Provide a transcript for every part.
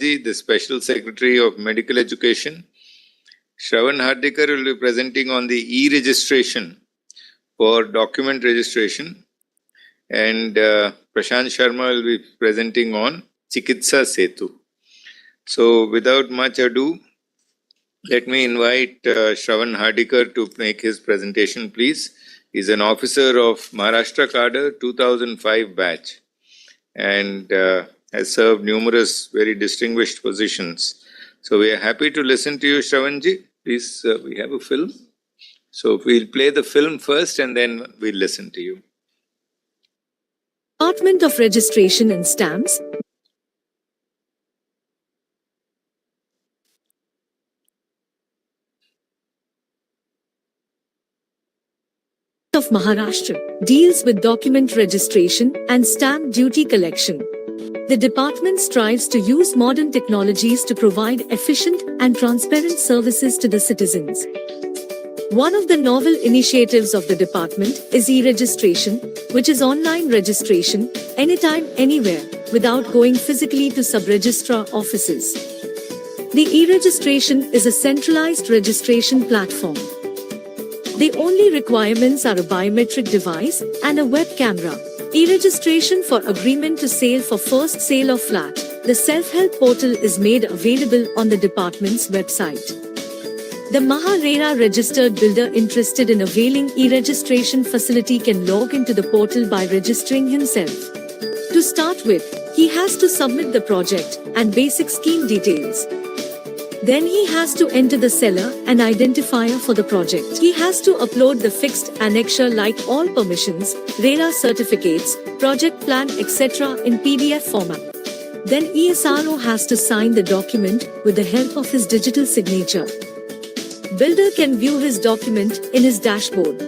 the Special Secretary of Medical Education. Shravan Hardikar will be presenting on the e-registration for document registration. And Prashant Sharma will be presenting on Chikitsa Setu. So without much ado, let me invite Shravan Hardikar to make his presentation, please. He's an officer of Maharashtra Cadre 2005 batch and has served numerous very distinguished positions. So we are happy to listen to you, Shravanji. Please, we have a film. So we'll play the film first and then we'll listen to you. Department of Registration and Stamps of Maharashtra deals with document registration and stamp duty collection. The department strives to use modern technologies to provide efficient and transparent services to the citizens. One of the novel initiatives of the department is e-registration, which is online registration, anytime, anywhere, without going physically to sub-registrar offices. The e-registration is a centralized registration platform. The only requirements are a biometric device and a web camera. E-registration for agreement to sale for first sale of flat. The self-help portal is made available on the department's website. The Maharera registered builder interested in availing e-registration facility can log into the portal by registering himself. To start with, he has to submit the project and basic scheme details. Then he has to enter the seller and identifier for the project. He has to upload the fixed annexure like all permissions, RERA certificates, project plan, etc. in PDF format. Then ESRO has to sign the document with the help of his digital signature. Builder can view his document in his dashboard.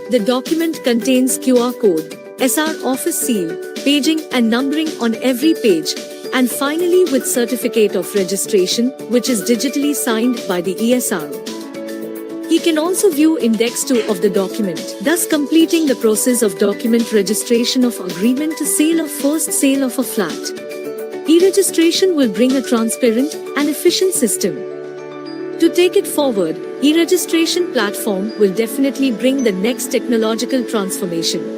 The document contains QR code, SR office seal, paging and numbering on every page, and finally with certificate of registration, which is digitally signed by the ESRO. He can also view Index 2 of the document, thus completing the process of document registration of agreement to sale of first sale of a flat. E-registration will bring a transparent and efficient system. To take it forward, e-registration platform will definitely bring the next technological transformation.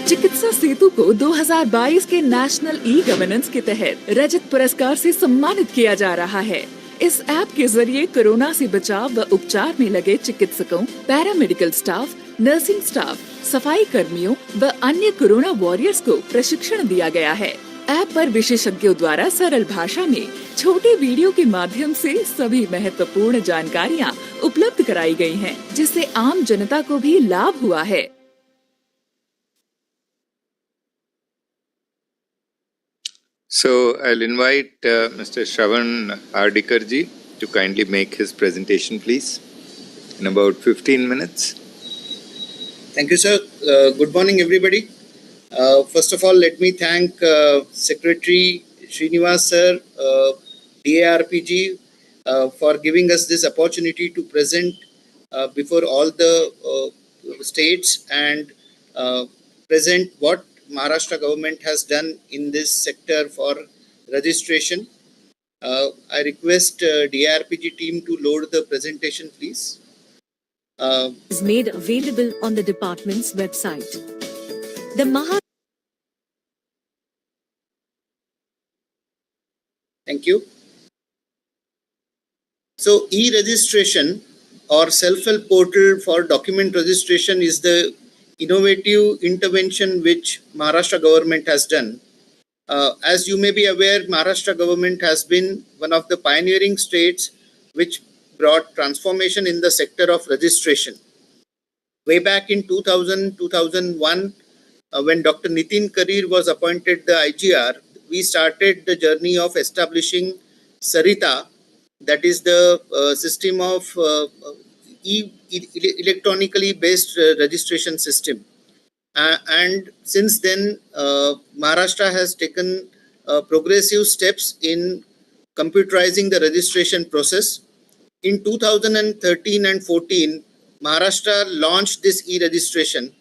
चिकित्सा सेतु को 2022 के national e governance के तहत रजत पुरस्कार से सम्मानित किया जा रहा है। इस ऐप के जरिए कोरोना से बचाव व उपचार में लगे चिकित्सकों, पैरामेडिकल स्टाफ, नर्सिंग स्टाफ, सफाई कर्मियों व अन्य कोरोना वॉरियर्स को प्रशिक्षण दिया गया है। ऐप पर विशेषज्ञों द्वारा सरल भाषा में छोटे वीडियो के माध्यम से सभी महत्वपूर्ण जानकारियाँ उपलब्ध कराई गई हैं, जिससे आम जनता को भी लाभ हुआ है। So I'll invite Mr. Shravan Hardikar ji to kindly make his presentation, please, in about 15 minutes. Thank you, sir. Good morning, everybody. First of all, let me thank Secretary Srinivas sir, DARPG, for giving us this opportunity to present before all the states and present what Maharashtra government has done in this sector for registration. I request DARPG team to load the presentation, please. Is made available on the department's website. The Thank you. So, e-registration or self-help portal for document registration is the innovative intervention which Maharashtra government has done. As you may be aware, Maharashtra government has been one of the pioneering states which brought transformation in the sector of registration. Way back in 2000-2001, when Dr. Nitin Karir was appointed the IGR, we started the journey of establishing Sarita, that is the system of electronically based registration system. And since then, Maharashtra has taken progressive steps in computerizing the registration process. In 2013 and 14, Maharashtra launched this e-registration.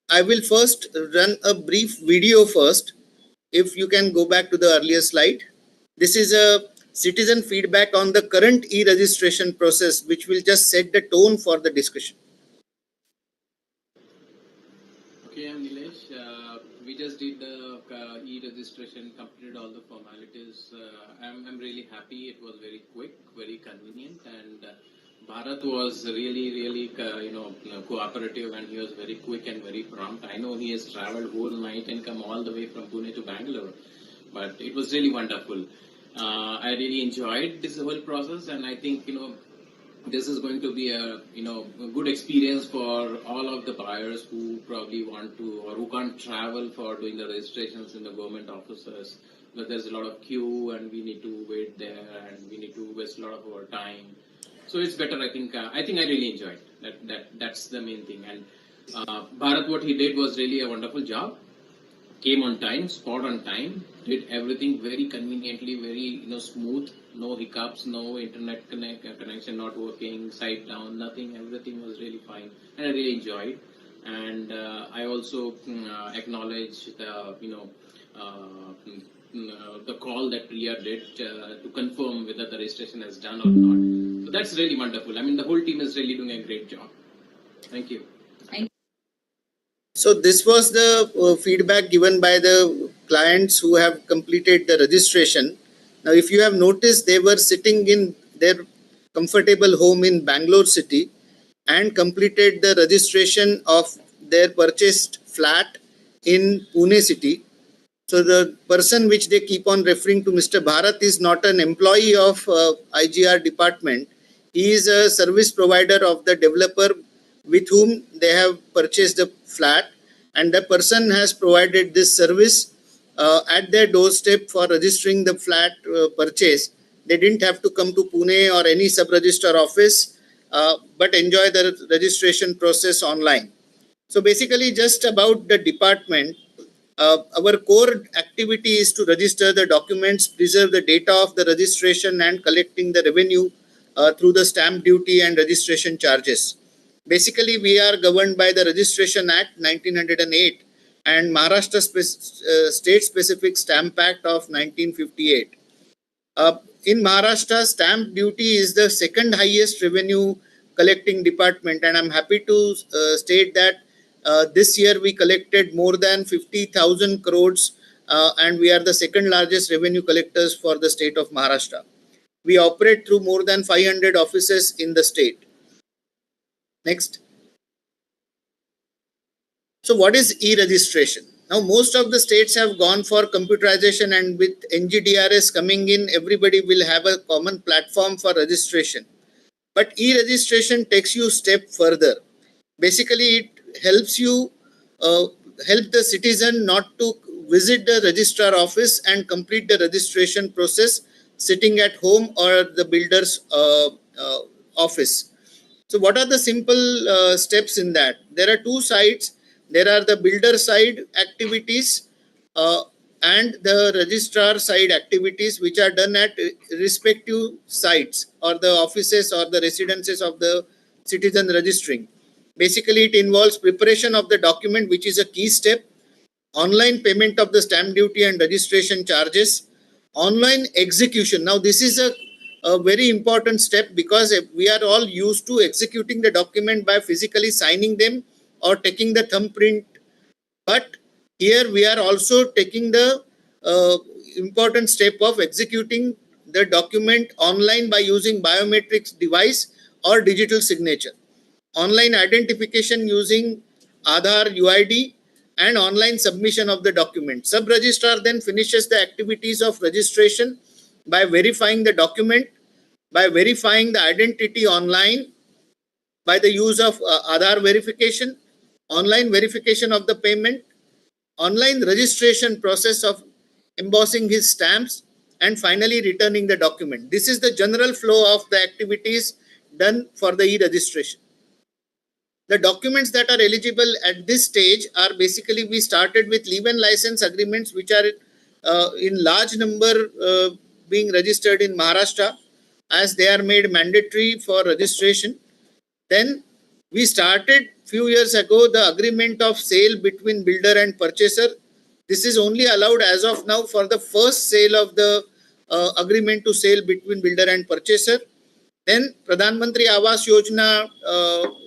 I will first run a brief video first. If you can go back to the earlier slide. This is a citizen feedback on the current e-registration process, which will just set the tone for the discussion. Okay, I'm Nilesh. We just did the e-registration, completed all the formalities. I'm really happy. It was very quick, very convenient, and Bharat was really cooperative, and he was very quick and very prompt. I know he has traveled whole night and come all the way from Pune to Bangalore, but it was really wonderful. I really enjoyed this whole process, and I think this is going to be a a good experience for all of the buyers who probably want to or who can't travel for doing the registrations in the government offices. But there's a lot of queue, and we need to wait there, and we need to waste a lot of our time. So it's better. I think I really enjoyed that's the main thing. And Bharat, what he did was really a wonderful job. Came on time, spot on time, did everything very conveniently, very smooth, no hiccups, no internet connection not working, site down, nothing. Everything was really fine, and I really enjoyed. And I also acknowledge the the call that Priya did to confirm whether the registration is done or not. So that's really wonderful. I mean, the whole team is really doing a great job. Thank you. So this was the feedback given by the clients who have completed the registration. Now, if you have noticed, they were sitting in their comfortable home in Bangalore city and completed the registration of their purchased flat in Pune city. So the person which they keep on referring to, Mr. Bharat, is not an employee of IGR department. He is a service provider of the developer with whom they have purchased the flat, and the person has provided this service at their doorstep for registering the flat purchase. They didn't have to come to Pune or any sub-register office, but enjoy the registration process online. So basically, just about the department, our core activity is to register the documents, preserve the data of the registration, and collecting the revenue through the stamp duty and registration charges. Basically, we are governed by the Registration Act 1908 and Maharashtra State Specific Stamp Act of 1958. In Maharashtra, stamp duty is the second highest revenue collecting department, and I'm happy to state that this year we collected more than 50,000 crores, and we are the second largest revenue collectors for the state of Maharashtra. We operate through more than 500 offices in the state. Next. So what is e-registration? Now, most of the states have gone for computerization, and with NGDRS coming in, everybody will have a common platform for registration. But e-registration takes you a step further. Basically, it helps you help the citizen not to visit the registrar office and complete the registration process sitting at home or the builder's office. So what are the simple steps in that? There are two sides. There are the builder side activities and the registrar side activities, which are done at respective sites or the offices or the residences of the citizen registering. Basically, it involves preparation of the document, which is a key step, online payment of the stamp duty and registration charges, online execution. Now, this is a very important step because we are all used to executing the document by physically signing them or taking the thumbprint. But here we are also taking the important step of executing the document online by using biometrics device or digital signature. Online identification using Aadhaar UID and online submission of the document. Sub-registrar then finishes the activities of registration by verifying the document, by verifying the identity online, by the use of Aadhaar verification, online verification of the payment, online registration process of embossing his stamps, and finally returning the document. This is the general flow of the activities done for the e-registration. The documents that are eligible at this stage are basically, we started with leave and license agreements, which are in large number being registered in Maharashtra, as they are made mandatory for registration. Then We started few years ago the agreement of sale between builder and purchaser. This is only allowed as of now for the first sale of the agreement to sale between builder and purchaser. Then Pradhan Mantri Awas Yojana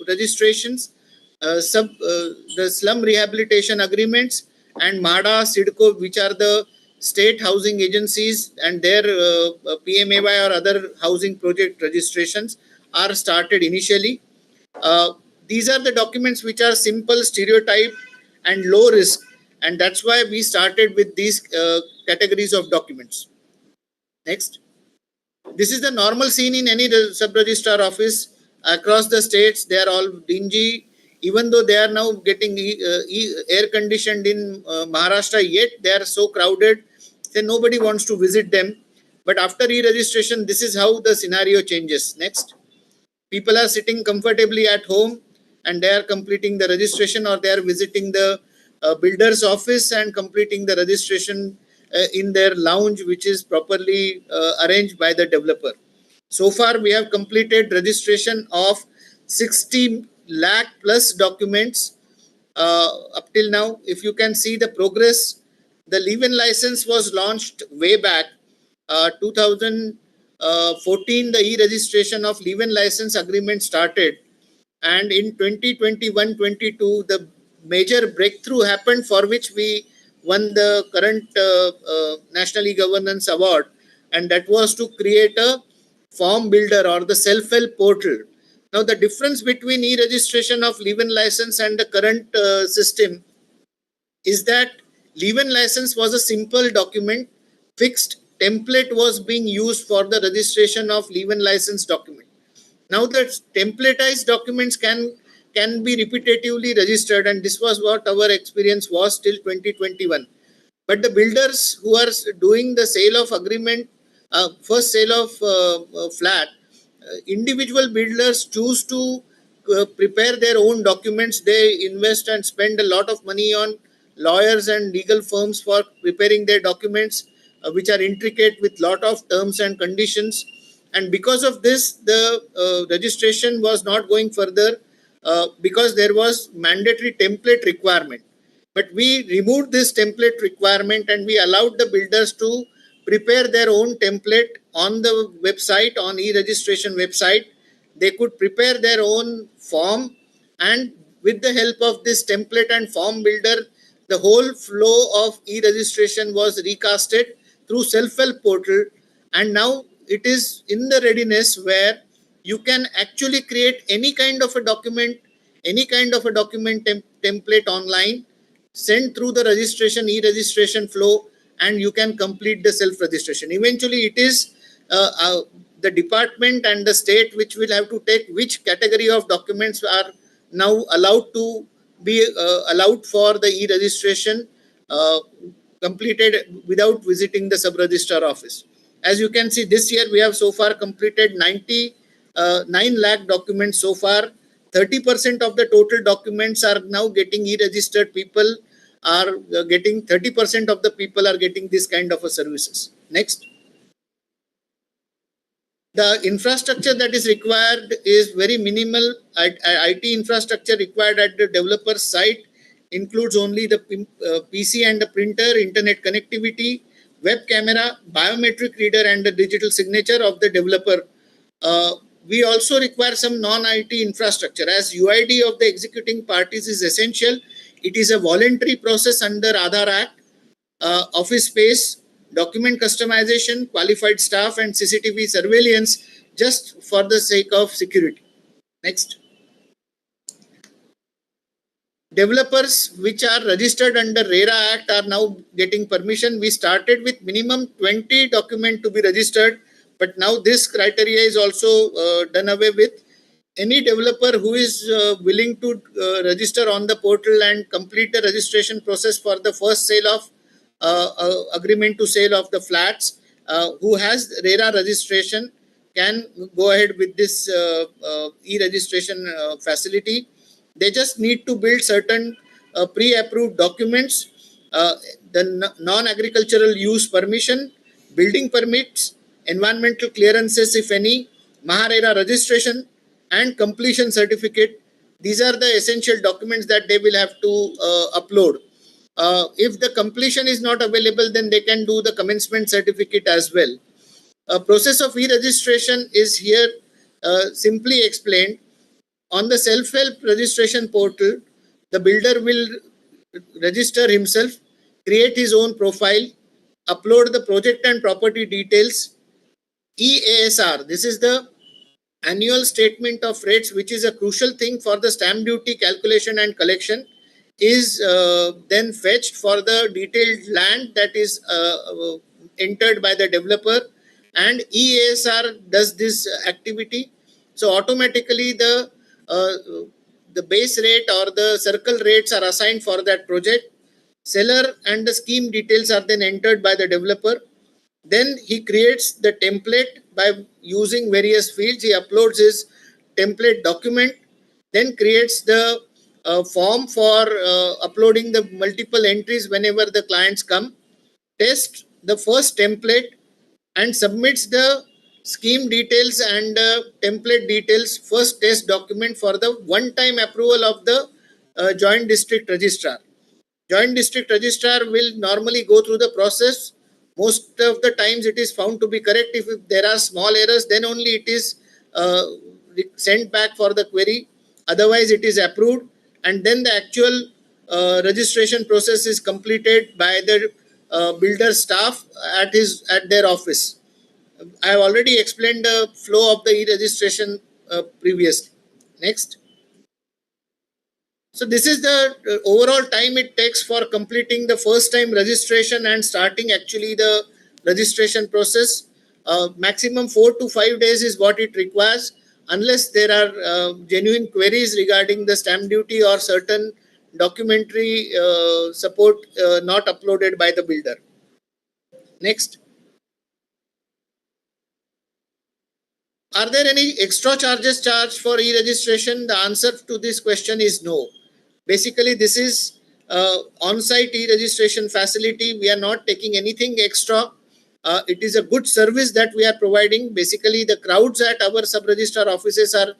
registrations, the slum rehabilitation agreements, and MADA, SIDCO, which are the state housing agencies, and their PMAY or other housing project registrations are started initially. These are the documents which are simple, stereotype, and low risk, and that's why we started with these categories of documents. Next. This is the normal scene in any sub-registrar office across the states. They are all dingy, even though they are now getting air conditioned in Maharashtra, yet they are so crowded that nobody wants to visit them. But after e-registration, this is how the scenario changes. Next. People are sitting comfortably at home and they are completing the registration, or they are visiting the builder's office and completing the registration in their lounge, which is properly arranged by the developer. So far, we have completed registration of 60 lakh plus documents up till now. If you can see the progress, the live-in license was launched way back 2014. The e-registration of live-in license agreement started, and in 2021-22 the major breakthrough happened, for which we won the current National eGovernance Award, and that was to create a form builder or the self-help portal. Now, the difference between e-registration of live-in license and the current system is that live-in license was a simple document. Fixed template was being used for the registration of live-in license document. Now the templatized documents can be repetitively registered, and this was what our experience was till 2021. But the builders who are doing the sale of agreement, first sale of flat, individual builders choose to prepare their own documents. They invest and spend a lot of money on lawyers and legal firms for preparing their documents, which are intricate with lot of terms and conditions. And because of this, the registration was not going further because there was mandatory template requirement. But we removed this template requirement and we allowed the builders to prepare their own template on the website, on e-registration website. They could prepare their own form, and with the help of this template and form builder, the whole flow of e-registration was recasted through self-help portal, and now it is in the readiness where you can actually create any kind of a document, template online, send through the registration, e-registration flow, and you can complete the self-registration. Eventually, it is the department and the state which will have to take which category of documents are now allowed to be allowed for the e-registration completed without visiting the sub-registrar office. As you can see, this year we have so far completed 9 lakh documents so far. 30% of the total documents are now getting e-registered. People are getting 30% of the people are getting this kind of a services. Next. The infrastructure that is required is very minimal. IT infrastructure required at the developer site includes only the PC and the printer, internet connectivity, web camera, biometric reader, and the digital signature of the developer. We also require some non-IT infrastructure, as UID of the executing parties is essential. It is a voluntary process under Aadhaar Act. Office space, document customization, qualified staff, and CCTV surveillance, just for the sake of security. Next. Developers which are registered under RERA Act are now getting permission. We started with minimum 20 documents to be registered, but now this criteria is also done away with. Any developer who is willing to register on the portal and complete the registration process for the first sale of agreement to sale of the flats, who has RERA registration, can go ahead with this e-registration facility. They just need to build certain pre-approved documents, the non-agricultural use permission, building permits, environmental clearances if any, MahaRERA registration, and completion certificate. These are the essential documents that they will have to upload. If the completion is not available, then they can do the commencement certificate as well. A process of e-registration is here simply explained. On the self-help registration portal, the builder will register himself, create his own profile, upload the project and property details. EASR, this is the annual statement of rates, which is a crucial thing for the stamp duty calculation and collection, is then fetched for the detailed land that is entered by the developer, and EASR does this activity. So automatically the base rate or the circle rates are assigned for that project. Seller and the scheme details are then entered by the developer. Then he creates the template by using various fields. He uploads his template document, then creates the form for uploading the multiple entries whenever the clients come, tests the first template and submits the scheme details and template details first test document for the one-time approval of the Joint District Registrar. Joint District Registrar will normally go through the process. Most of the times it is found to be correct. If there are small errors, then only it is sent back for the query. Otherwise, it is approved, and then the actual registration process is completed by the builder staff at their office. I have already explained the flow of the e-registration previously. Next. So this is the overall time it takes for completing the first time registration and starting actually the registration process. Maximum 4 to 5 days is what it requires, unless there are genuine queries regarding the stamp duty or certain documentary support not uploaded by the builder. Next. Are there any extra charges charged for e-registration? The answer to this question is no. Basically, this is on-site e-registration facility. We are not taking anything extra. It is a good service that we are providing. Basically, the crowds at our sub-registrar offices are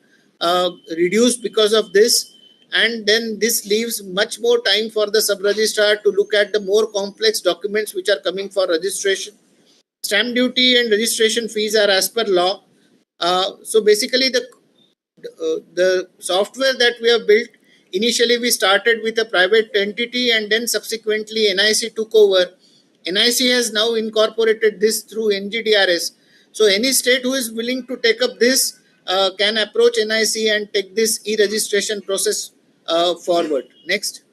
reduced because of this. And then this leaves much more time for the sub-registrar to look at the more complex documents which are coming for registration. Stamp duty and registration fees are as per law. So basically, the software that we have built, initially we started with a private entity and then subsequently NIC took over. NIC has now incorporated this through NGDRS. So any state who is willing to take up this can approach NIC and take this e-registration process forward. Next.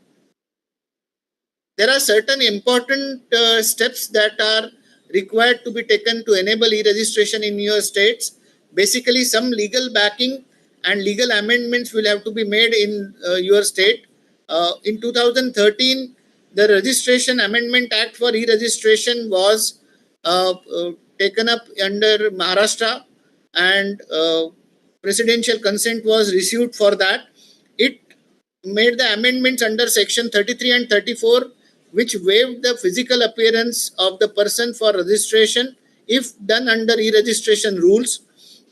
There are certain important steps that are required to be taken to enable e-registration in your states. Basically, some legal backing and legal amendments will have to be made in your state. In 2013, the Registration Amendment Act for e-registration was taken up under Maharashtra, and presidential consent was received for that. It made the amendments under section 33 and 34, which waived the physical appearance of the person for registration if done under e-registration rules,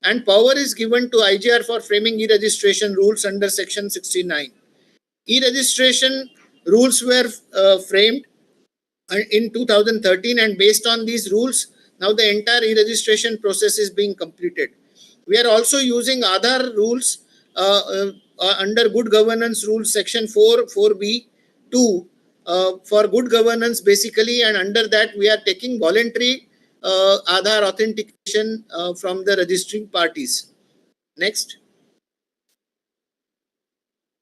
and power is given to IGR for framing e-registration rules under section 69. E-registration rules were framed in 2013, and based on these rules, now the entire e-registration process is being completed. We are also using Aadhaar rules under good governance rules section 4B2 for good governance basically, and under that we are taking voluntary Aadhaar authentication from the registering parties. Next.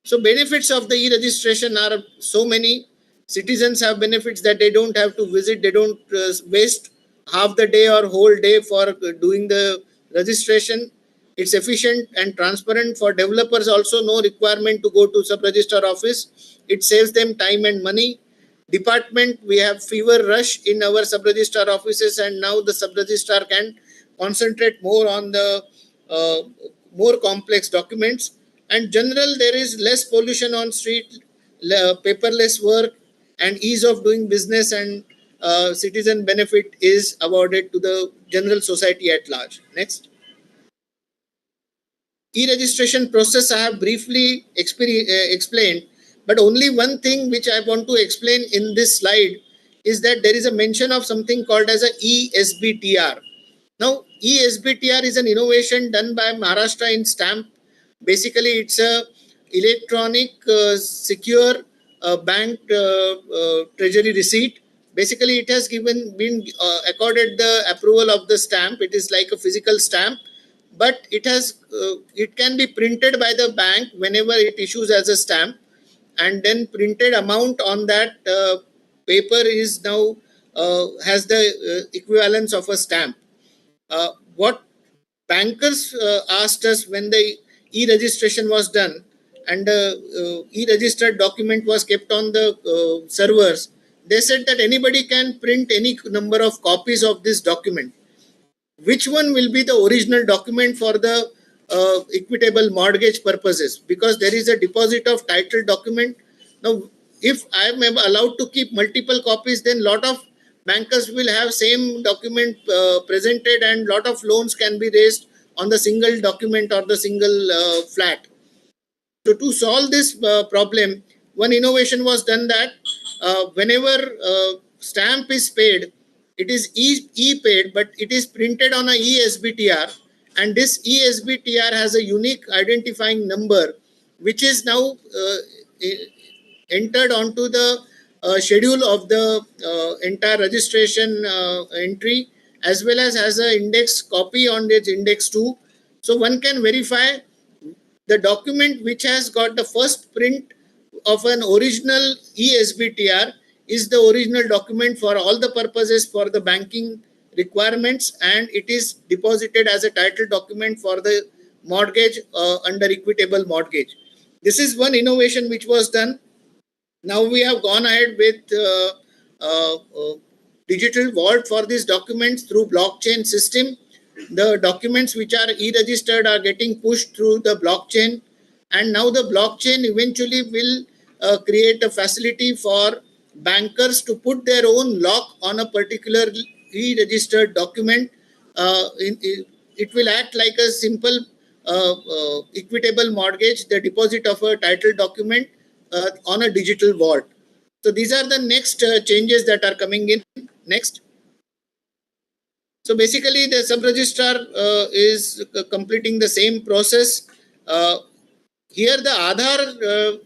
So benefits of the e-registration are so many. Citizens have benefits that they don't have to visit, they don't waste half the day or whole day for doing the registration. It's efficient and transparent. For developers also, no requirement to go to sub-registrar office. It saves them time and money. Department, we have fever rush in our sub-registrar offices, and now the sub-registrar can concentrate more on the more complex documents. And general, there is less pollution on street, paperless work, and ease of doing business, and citizen benefit is awarded to the general society at large. Next. e-registration process I have briefly explained, but only one thing which I want to explain in this slide is that there is a mention of something called as a ESBTR. Now, ESBTR is an innovation done by Maharashtra in stamp. Basically, it's a electronic secure bank treasury receipt. Basically, it has been accorded the approval of the stamp. It is like a physical stamp, but it can be printed by the bank whenever it issues as a stamp, and then printed amount on that paper is now has the equivalence of a stamp. What bankers asked us when the e-registration was done and the e-registered document was kept on the servers, they said that anybody can print any number of copies of this document. Which one will be the original document for the equitable mortgage purposes? Because there is a deposit of title document. Now, if I am allowed to keep multiple copies, then lot of bankers will have same document presented, and lot of loans can be raised on the single document or the single flat. So to solve this problem, one innovation was done that whenever stamp is paid, it is e-paid, but it is printed on a ESBTR, and this ESBTR has a unique identifying number, which is now entered onto the schedule of the entire registration entry, as well as has an index copy on its index 2. So one can verify the document which has got the first print of an original ESBTR is the original document for all the purposes for the banking requirements, and it is deposited as a title document for the mortgage under equitable mortgage. This is one innovation which was done. Now we have gone ahead with digital vault for these documents through blockchain system. The documents which are e-registered are getting pushed through the blockchain, and now the blockchain eventually will create a facility for bankers to put their own lock on a particular e-registered document. It will act like a simple equitable mortgage, the deposit of a title document on a digital vault. So these are the next changes that are coming in. Next. So basically, the sub-registrar is completing the same process. Here, the Aadhaar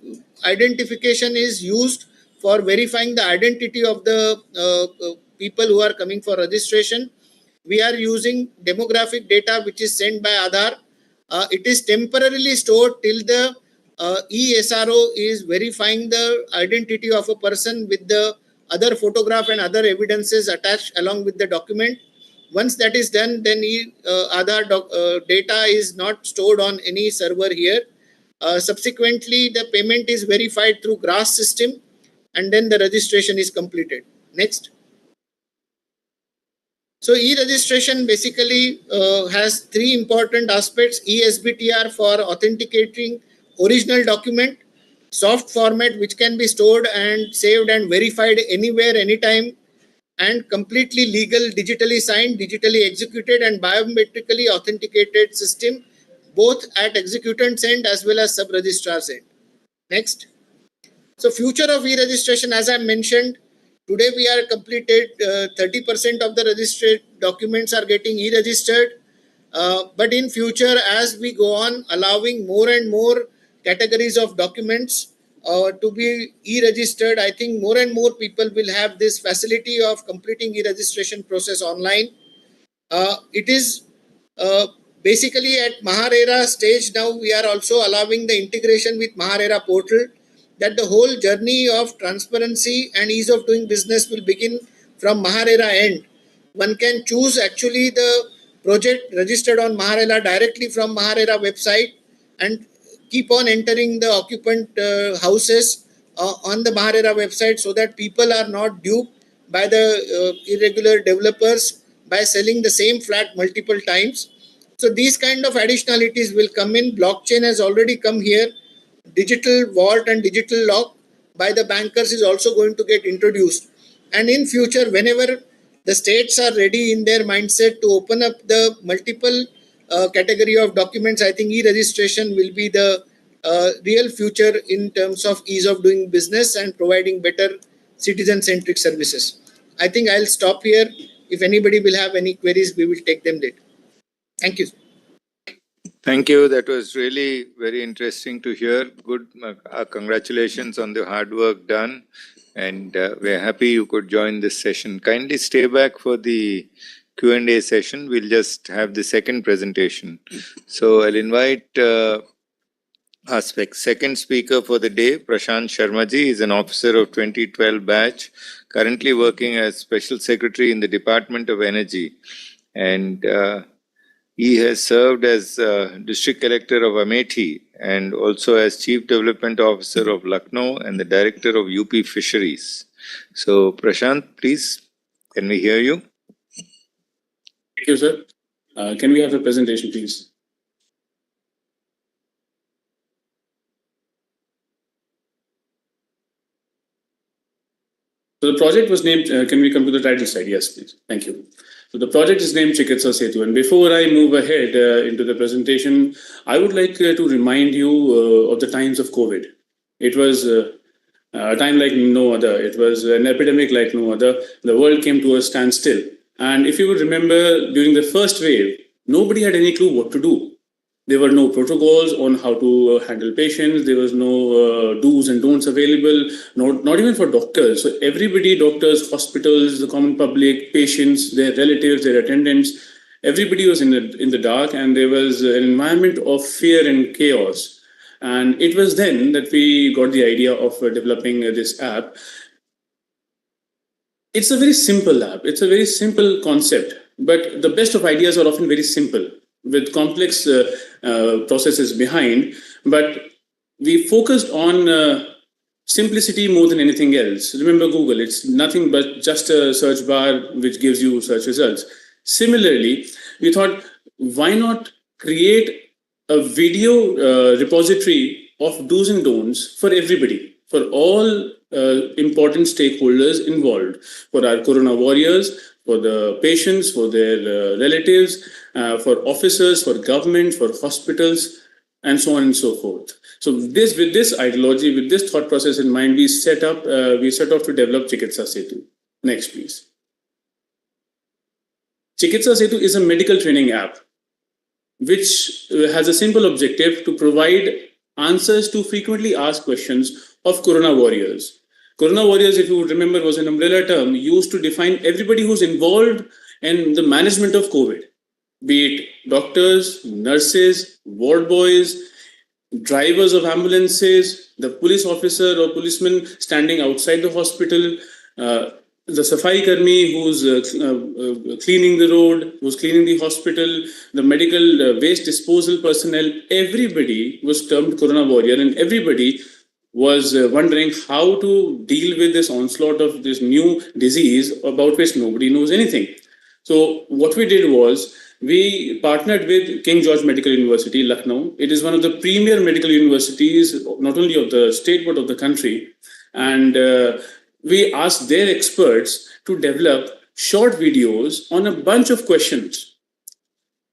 identification is used for verifying the identity of the people who are coming for registration. We are using demographic data which is sent by Aadhaar. It is temporarily stored till the ESRO is verifying the identity of a person with the other photograph and other evidences attached along with the document. Once that is done, then Aadhaar data is not stored on any server here. Subsequently, the payment is verified through GRAS system, and then the registration is completed. Next. So e-registration basically has three important aspects: ESBTR for authenticating original document, soft format which can be stored and saved and verified anywhere, anytime, and completely legal, digitally signed, digitally executed, and biometrically authenticated system, both at executant's end as well as sub-registrar's end. Next. So future of e-registration, as I mentioned, today we are completed 30% of the registered documents are getting e-registered. But in future, as we go on allowing more and more categories of documents to be e-registered, I think more and more people will have this facility of completing e-registration process online. It is basically at Maharera stage now. We are also allowing the integration with Maharera portal, that the whole journey of transparency and ease of doing business will begin from Maharera end. One can choose actually the project registered on Maharera directly from Maharera website and keep on entering the occupant houses on the Maharera website, so that people are not duped by the irregular developers by selling the same flat multiple times. So these kind of additionalities will come in. Blockchain has already come here. Digital vault and digital lock by the bankers is also going to get introduced. And in future, whenever the states are ready in their mindset to open up the multiple category of documents, I think e-registration will be the real future in terms of ease of doing business and providing better citizen-centric services. I think I'll stop here. If anybody will have any queries, we will take them later. Thank you. Thank you. That was really very interesting to hear. Good. Congratulations on the hard work done. And we're happy you could join this session. Kindly stay back for the Q&A session. We'll just have the second presentation. So I'll invite our second speaker for the day, Prashant Sharmaji. Is an officer of 2012 batch, currently working as Special Secretary in the Department of Energy. And he has served as District Collector of Amethi and also as Chief Development Officer of Lucknow and the Director of UP Fisheries. So Prashant, please, can we hear you? Thank you, sir. Can we have the presentation, please? So the project was named, can we come to the title slide? Yes, please. Thank you. So the project is named Chikitsa Setu. And before I move ahead into the presentation, I would like to remind you of the times of COVID. It was a time like no other. It was an epidemic like no other. The world came to a standstill. And if you would remember, during the first wave, nobody had any clue what to do. There were no protocols on how to handle patients. There was no do's and don'ts available, not even for doctors. So everybody, doctors, hospitals, the common public, patients, their relatives, their attendants, everybody was in the dark, and there was an environment of fear and chaos. And it was then that we got the idea of developing this app. It's a very simple app. It's a very simple concept, but the best of ideas are often very simple, with complex processes behind, but we focused on simplicity more than anything else. Remember Google, it's nothing but just a search bar which gives you search results. Similarly, we thought, why not create a video repository of do's and don'ts for everybody, for all important stakeholders involved, for our Corona warriors, for the patients, for their relatives, for officers, for government, for hospitals, and so on and so forth. So with this ideology, with this thought process in mind, we set off to develop Chikitsa Setu. Next, please. Chikitsa Setu is a medical training app which has a simple objective to provide answers to frequently asked questions of Corona warriors. Corona warriors, if you remember, was an umbrella term used to define everybody who's involved in the management of COVID, be it doctors, nurses, ward boys, drivers of ambulances, the police officer or policeman standing outside the hospital, the Safai Karmi who's cleaning the road, who's cleaning the hospital, the medical waste disposal personnel. Everybody was termed Corona warrior, and everybody was wondering how to deal with this onslaught of this new disease about which nobody knows anything. So what we did was, we partnered with King George Medical University, Lucknow. It is one of the premier medical universities, not only of the state, but of the country. And we asked their experts to develop short videos on a bunch of questions.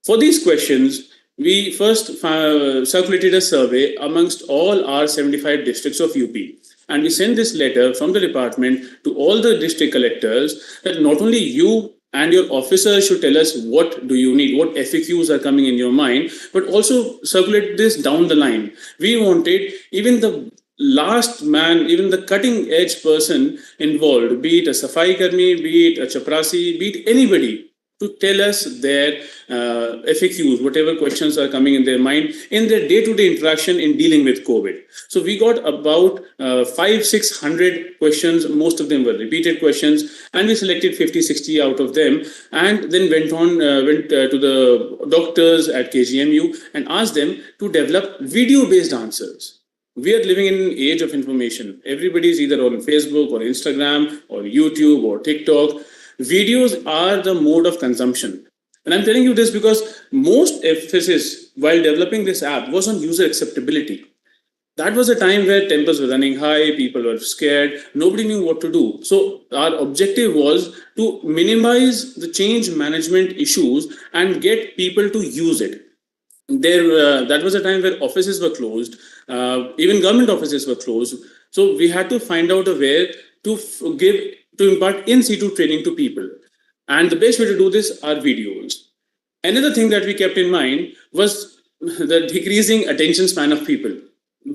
For these questions, we first circulated a survey amongst all our 75 districts of UP. And we sent this letter from the department to all the district collectors that not only you and your officers should tell us what do you need, what FAQs are coming in your mind, but also circulate this down the line. We wanted even the last man, even the cutting edge person involved, be it a Safai Karmi, be it a Chaprasi, be it anybody, to tell us their FAQs, whatever questions are coming in their mind, in their day-to-day interaction in dealing with COVID. So we got about 500-600 questions. Most of them were repeated questions, and we selected 50-60 out of them, and then went to the doctors at KGMU and asked them to develop video-based answers. We are living in an age of information. Everybody is either on Facebook or Instagram or YouTube or TikTok. Videos are the mode of consumption. And I'm telling you this because most emphasis while developing this app was on user acceptability. That was a time where tempers were running high, people were scared, nobody knew what to do. So our objective was to minimize the change management issues and get people to use it. that was a time where offices were closed, even government offices were closed. So we had to find out a way to impart in situ training to people. And the best way to do this are videos. Another thing that we kept in mind was the decreasing attention span of people.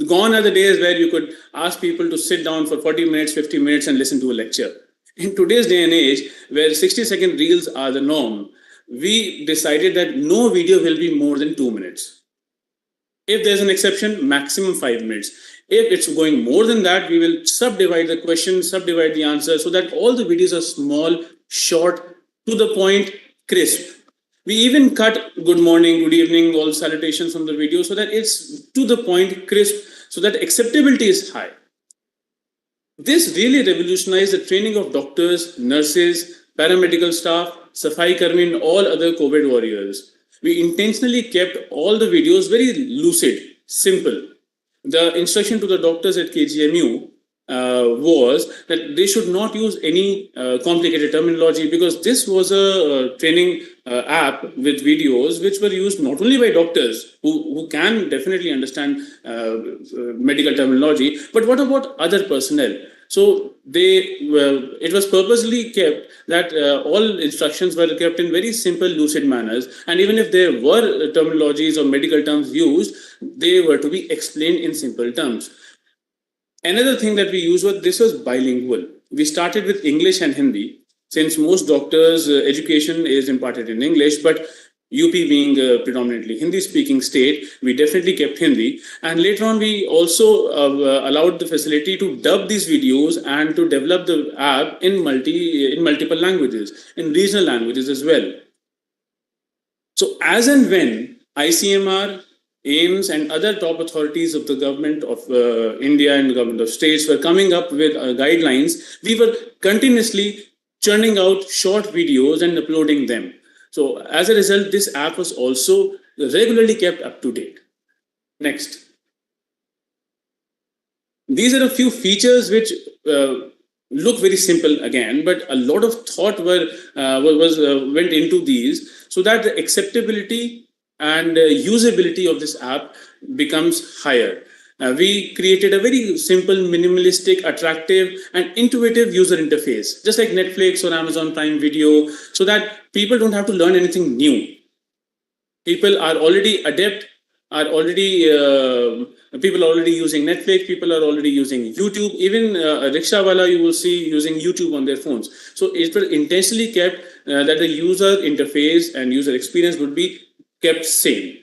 Gone are the days where you could ask people to sit down for 40 minutes, 50 minutes and listen to a lecture. In today's day and age, where 60-second reels are the norm, we decided that no video will be more than 2 minutes. If there's an exception, maximum 5 minutes. If it's going more than that, we will subdivide the question, subdivide the answer, so that all the videos are small, short, to the point, crisp. We even cut good morning, good evening, all salutations from the video so that it's to the point, crisp, so that acceptability is high. This really revolutionized the training of doctors, nurses, paramedical staff, Safai Karmi, and all other COVID warriors. We intentionally kept all the videos very lucid, simple. The instruction to the doctors at KGMU was that they should not use any complicated terminology, because this was a training app with videos which were used not only by doctors who can definitely understand medical terminology, but what about other personnel? So it was purposely kept that all instructions were kept in very simple, lucid manners, and even if there were terminologies or medical terms used, they were to be explained in simple terms. Another thing that we used was this was bilingual. We started with English and Hindi, since most doctors' education is imparted in English, but UP being a predominantly Hindi-speaking state, we definitely kept Hindi. And later on, we also allowed the facility to dub these videos and to develop the app in multiple languages, in regional languages as well. So as and when ICMR, AIMS and other top authorities of the government of India and government of states were coming up with guidelines, we were continuously churning out short videos and uploading them. So as a result, this app was also regularly kept up to date. Next. These are a few features which look very simple again, but a lot of thought went into these so that the acceptability and usability of this app becomes higher. We created a very simple, minimalistic, attractive, and intuitive user interface, just like Netflix or Amazon Prime Video, so that people don't have to learn anything new. People are already adept, people are already using Netflix, people are already using YouTube, even a rickshawala you will see using YouTube on their phones. So it was intentionally kept that the user interface and user experience would be kept same.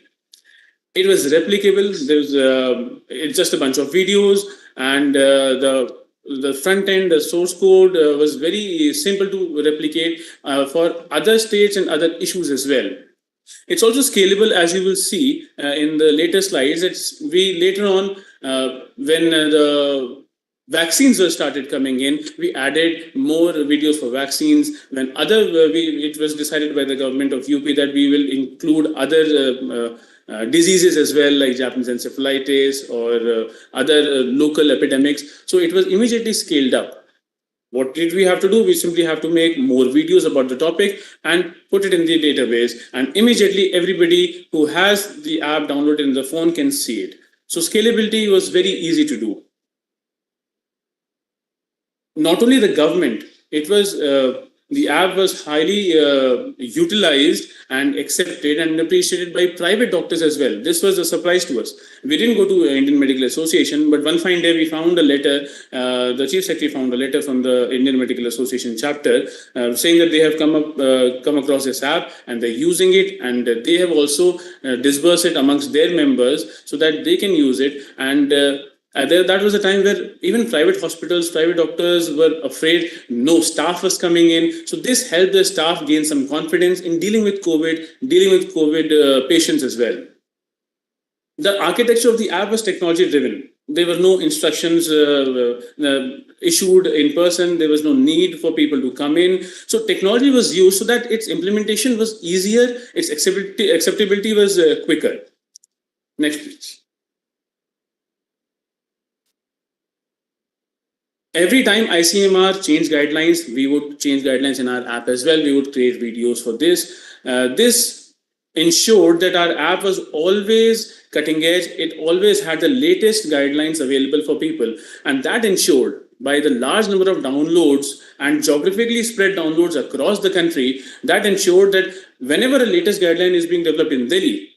It was replicable. It's just a bunch of videos, and the front end, the source code was very simple to replicate for other states and other issues as well. It's also scalable, as you will see in the later slides. We later on, when the vaccines were started coming in, we added more videos for vaccines. When it was decided by the government of UP that we will include other diseases as well, like Japanese encephalitis or other local epidemics. So it was immediately scaled up. What did we have to do? We simply have to make more videos about the topic and put it in the database. And immediately everybody who has the app downloaded in the phone can see it. So scalability was very easy to do. Not only the government, it was the app was highly utilized and accepted and appreciated by private doctors as well. This was a surprise to us. We didn't go to Indian Medical Association, but one fine day we found a letter, the Chief Secretary found a letter from the Indian Medical Association chapter saying that they have come across this app and they're using it, and they have also disbursed it amongst their members so that they can use it. And that was a time where even private hospitals, private doctors were afraid, no staff was coming in. So this helped the staff gain some confidence in dealing with COVID patients as well. The architecture of the app was technology driven. There were no instructions issued in person. There was no need for people to come in. So technology was used so that its implementation was easier, its acceptability was quicker. Next, please. Every time ICMR changed guidelines, we would change guidelines in our app as well. We would create videos for this. This ensured that our app was always cutting edge. It always had the latest guidelines available for people. And that ensured, by the large number of downloads and geographically spread downloads across the country, that ensured that whenever a latest guideline is being developed in Delhi,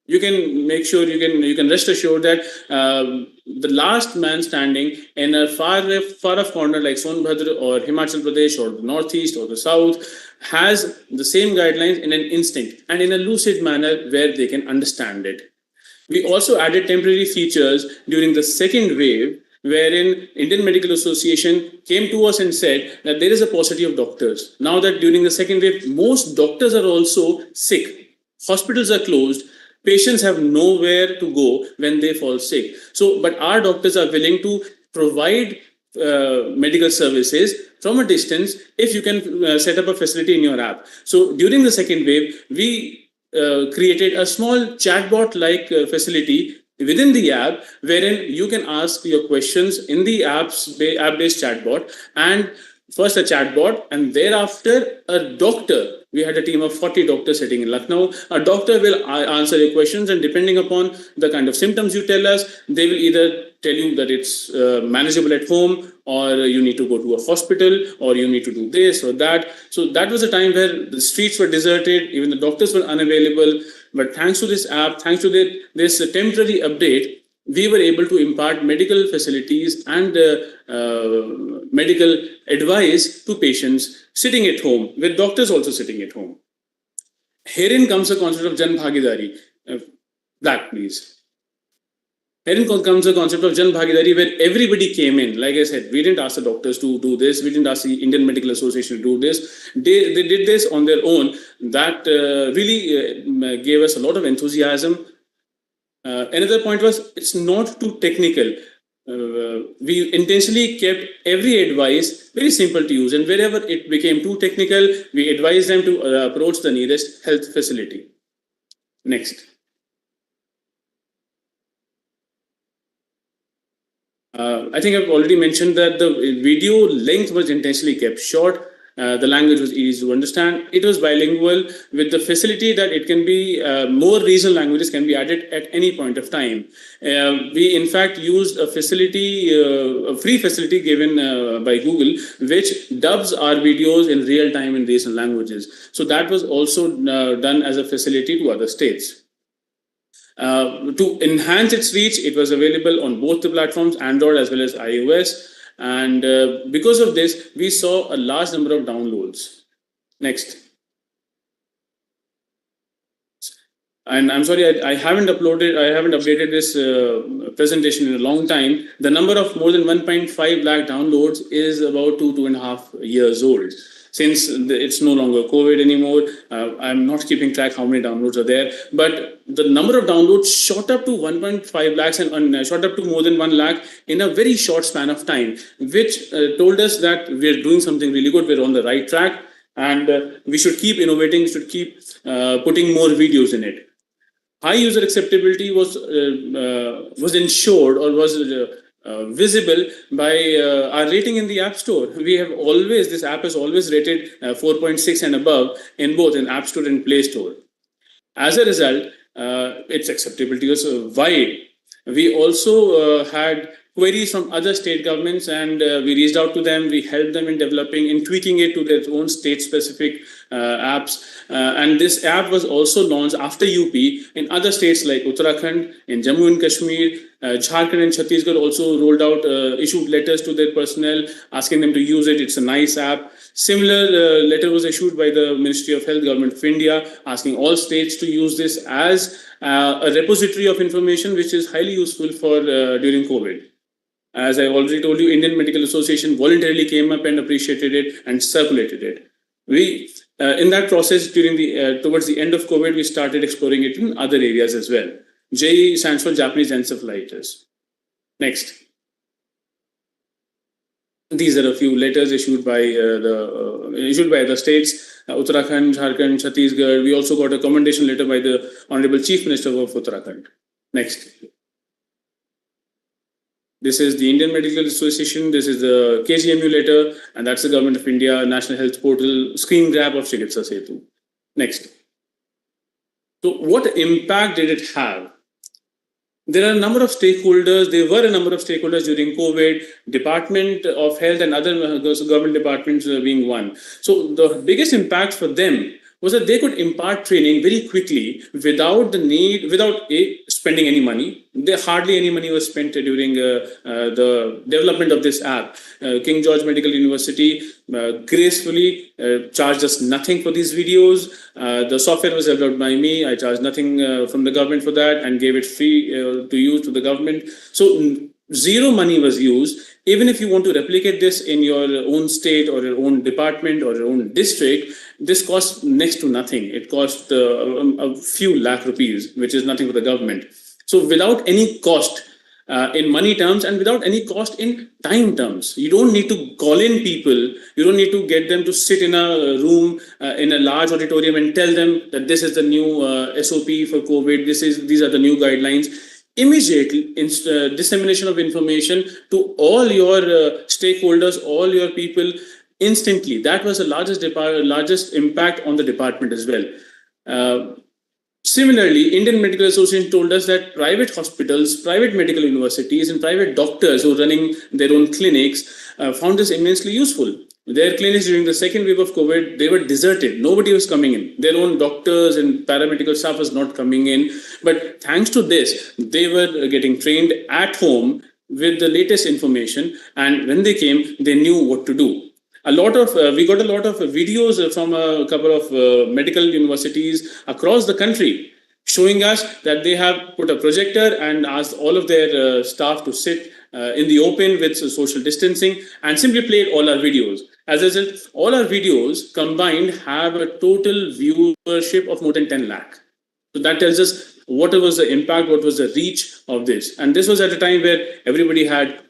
you can make sure, you can rest assured that the last man standing in a far off corner like Sonbhadra or Himachal Pradesh or the Northeast or the South has the same guidelines in an instinct and in a lucid manner where they can understand it. We also added temporary features during the second wave, wherein Indian Medical Association came to us and said that there is a paucity of doctors. Now that during the second wave, most doctors are also sick. Hospitals are closed. Patients have nowhere to go when they fall sick. So, but our doctors are willing to provide medical services from a distance if you can set up a facility in your app. So during the second wave, we created a small chatbot-like facility within the app, wherein you can ask your questions in the app-based chatbot, and first a chatbot, and thereafter a doctor. We had a team of 40 doctors sitting in Lucknow. A doctor will answer your questions, and depending upon the kind of symptoms you tell us, they will either tell you that it's manageable at home, or you need to go to a hospital, or you need to do this or that. So that was a time where the streets were deserted, even the doctors were unavailable. But thanks to this app, thanks to this temporary update, we were able to impart medical facilities and medical advice to patients sitting at home, with doctors also sitting at home. Herein comes the concept of Jan Bhagidari. Black, please. Herein comes the concept of Jan Bhagidari, where everybody came in. Like I said, we didn't ask the doctors to do this. We didn't ask the Indian Medical Association to do this. They did this on their own. That really gave us a lot of enthusiasm. Another point was, it's not too technical. We intentionally kept every advice very simple to use, and wherever it became too technical, we advised them to approach the nearest health facility. Next. I think I've already mentioned that the video length was intentionally kept short. The language was easy to understand. It was bilingual, with the facility that it can be more regional languages can be added at any point of time. We in fact used a facility, a free facility given by Google, which dubs our videos in real time in regional languages. So that was also done as a facility to other states. To enhance its reach, it was available on both the platforms, Android as well as iOS. And because of this, we saw a large number of downloads. Next. And I'm sorry, I haven't updated this presentation in a long time. The number of more than 1.5 lakh downloads is about 2.5 years old. Since it's no longer COVID anymore, I'm not keeping track how many downloads are there, but the number of downloads shot up to 1.5 lakhs and shot up to more than 1 lakh in a very short span of time, which told us that we're doing something really good, we're on the right track, and we should keep innovating, we should keep putting more videos in it. High user acceptability was ensured, or was visible by our rating in the App Store. This app is always rated 4.6 and above in both in App Store and Play Store. As a result, its acceptability was wide. We also had queries from other state governments, and we reached out to them. We helped them in developing, in tweaking it to their own state-specific apps. And this app was also launched after UP in other states like Uttarakhand, in Jammu and Kashmir, Jharkhand and Chhattisgarh also rolled out, issued letters to their personnel asking them to use it. It's a nice app. Similar letter was issued by the Ministry of Health, Government of India, asking all states to use this as a repository of information, which is highly useful for during COVID. As I already told you, Indian Medical Association voluntarily came up and appreciated it and circulated it. We, in that process, towards the end of COVID, we started exploring it in other areas as well. J stands for Japanese encephalitis. Next. These are a few letters issued by the states, Uttarakhand, Jharkhand, Chhattisgarh. We also got a commendation letter by the Honorable Chief Minister of Uttarakhand. Next. This is the Indian Medical Association. This is the KGMU letter, and that's the Government of India National Health Portal screen grab of Chikitsa Setu. Next. So what impact did it have? There are a number of stakeholders. There were a number of stakeholders during COVID, Department of Health and other government departments being one. So the biggest impact for them was that they could impart training very quickly without spending any money. Hardly any money was spent during the development of this app. King George Medical University gracefully charged us nothing for these videos. The software was developed by me. I charged nothing from the government for that and gave it free to use to the government. So zero money was used. Even if you want to replicate this in your own state or your own department or your own district, this costs next to nothing. It cost a few lakh rupees, which is nothing for the government. So without any cost in money terms and without any cost in time terms, you don't need to call in people. You don't need to get them to sit in a room in a large auditorium and tell them that this is the new SOP for COVID. These are the new guidelines. Immediately dissemination of information to all your stakeholders, all your people instantly. That was the largest impact on the department as well. Similarly, Indian Medical Association told us that private hospitals, private medical universities, and private doctors who are running their own clinics found this immensely useful. Their clinics during the second wave of COVID, they were deserted. Nobody was coming in. Their own doctors and paramedical staff was not coming in. But thanks to this, they were getting trained at home with the latest information. And when they came, they knew what to do. We got a lot of videos from a couple of medical universities across the country showing us that they have put a projector and asked all of their staff to sit in the open with social distancing and simply played all our videos. As a result, all our videos combined have a total viewership of more than 10 lakh. So that tells us what was the impact, what was the reach of this. And this was at a time where everybody had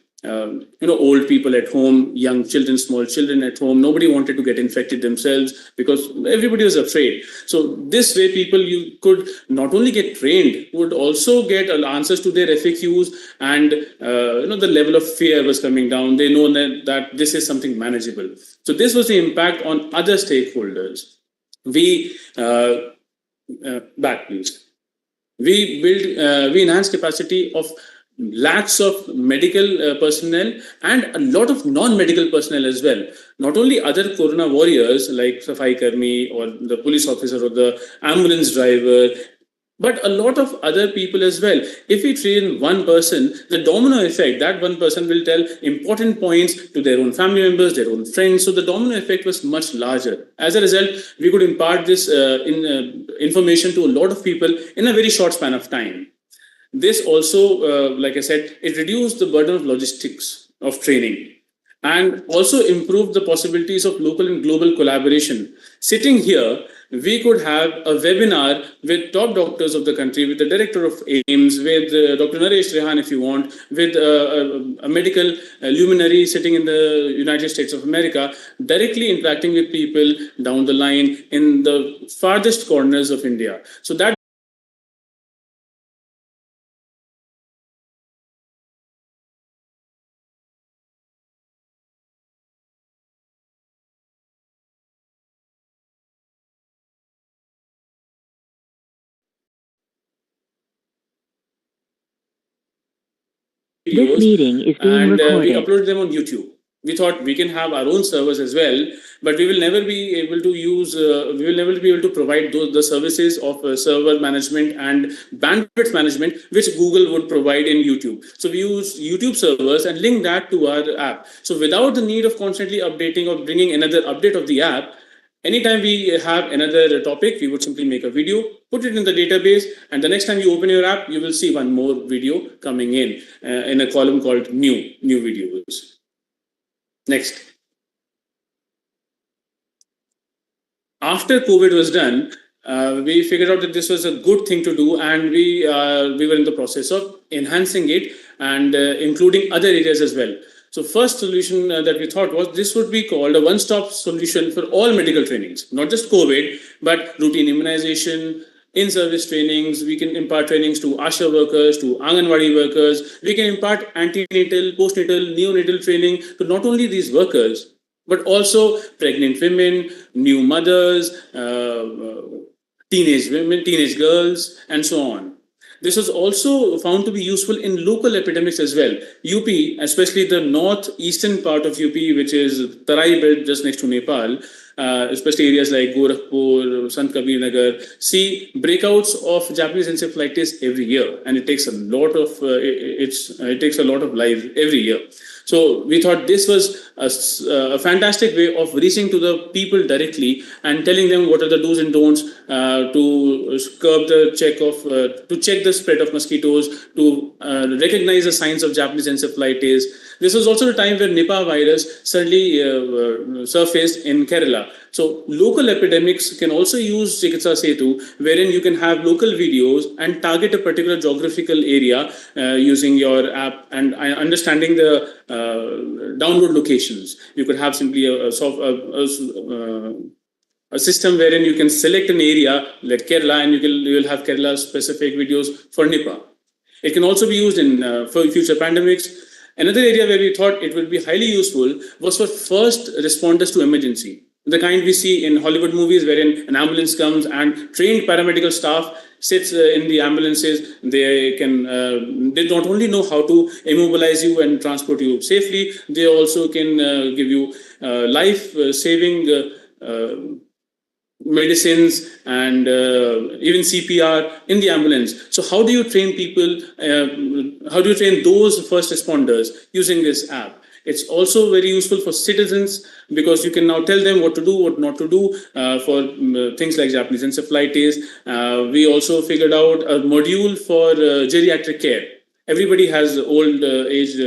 old people at home, young children, small children at home. Nobody wanted to get infected themselves because everybody was afraid. So this way, you could not only get trained, would also get answers to their FAQs, and the level of fear was coming down. They know that this is something manageable. So this was the impact on other stakeholders. We back please. We enhanced capacity of lakhs of medical personnel and a lot of non-medical personnel as well. Not only other corona warriors like Safai Karmi or the police officer or the ambulance driver, but a lot of other people as well. If we train one person, the domino effect, that one person will tell important points to their own family members, their own friends. So the domino effect was much larger. As a result, we could impart this information to a lot of people in a very short span of time. This also, like I said, it reduced the burden of logistics of training and also improved the possibilities of local and global collaboration. Sitting here, we could have a webinar with top doctors of the country, with the director of AIMS, with Dr. Naresh Rehan, if you want, with a medical luminary sitting in the United States of America, directly interacting with people down the line in the farthest corners of India. So that This meeting is being recorded. We upload them on YouTube. We thought we can have our own servers as well, but we will never be able to use. We will never be able to provide the services of server management and bandwidth management which Google would provide in YouTube. So we use YouTube servers and link that to our app. So without the need of constantly updating or bringing another update of the app, anytime we have another topic, we would simply make a video, put it in the database, and the next time you open your app, you will see one more video coming in a column called new videos. Next. After COVID was done, we figured out that this was a good thing to do, and we were in the process of enhancing it and including other areas as well. So first solution that we thought was this would be called a one-stop solution for all medical trainings, not just COVID, but routine immunization, in-service trainings. We can impart trainings to ASHA workers, to Anganwadi workers. We can impart antenatal, postnatal, neonatal training to not only these workers, but also pregnant women, new mothers, teenage women, teenage girls, and so on. This was also found to be useful in local epidemics as well. UP, especially the northeastern part of UP, which is Tarai belt just next to Nepal, especially areas like Gorakhpur, Sant Kabir Nagar, see breakouts of Japanese encephalitis every year, and it takes a lot of it takes a lot of lives every year. So we thought this was a fantastic way of reaching to the people directly and telling them what are the do's and don'ts to curb the to check the spread of mosquitoes, to recognize the signs of Japanese encephalitis. This was also the time where Nipah virus suddenly surfaced in Kerala. So local epidemics can also use Chikitsa Setu, wherein you can have local videos and target a particular geographical area using your app and understanding the download locations. You could have simply a system wherein you can select an area like Kerala, and you will have Kerala specific videos for Nipah. It can also be used in for future pandemics. Another area where we thought it would be highly useful was for first responders to emergency. The kind we see in Hollywood movies, wherein an ambulance comes and trained paramedical staff sits in the ambulances. They not only know how to immobilize you and transport you safely, they also can give you life-saving medicines and even CPR in the ambulance. So how do you train people? How do you train those first responders using this app? It's also very useful for citizens because you can now tell them what to do, what not to do for things like Japanese encephalitis. We also figured out a module for geriatric care. Everybody has old aged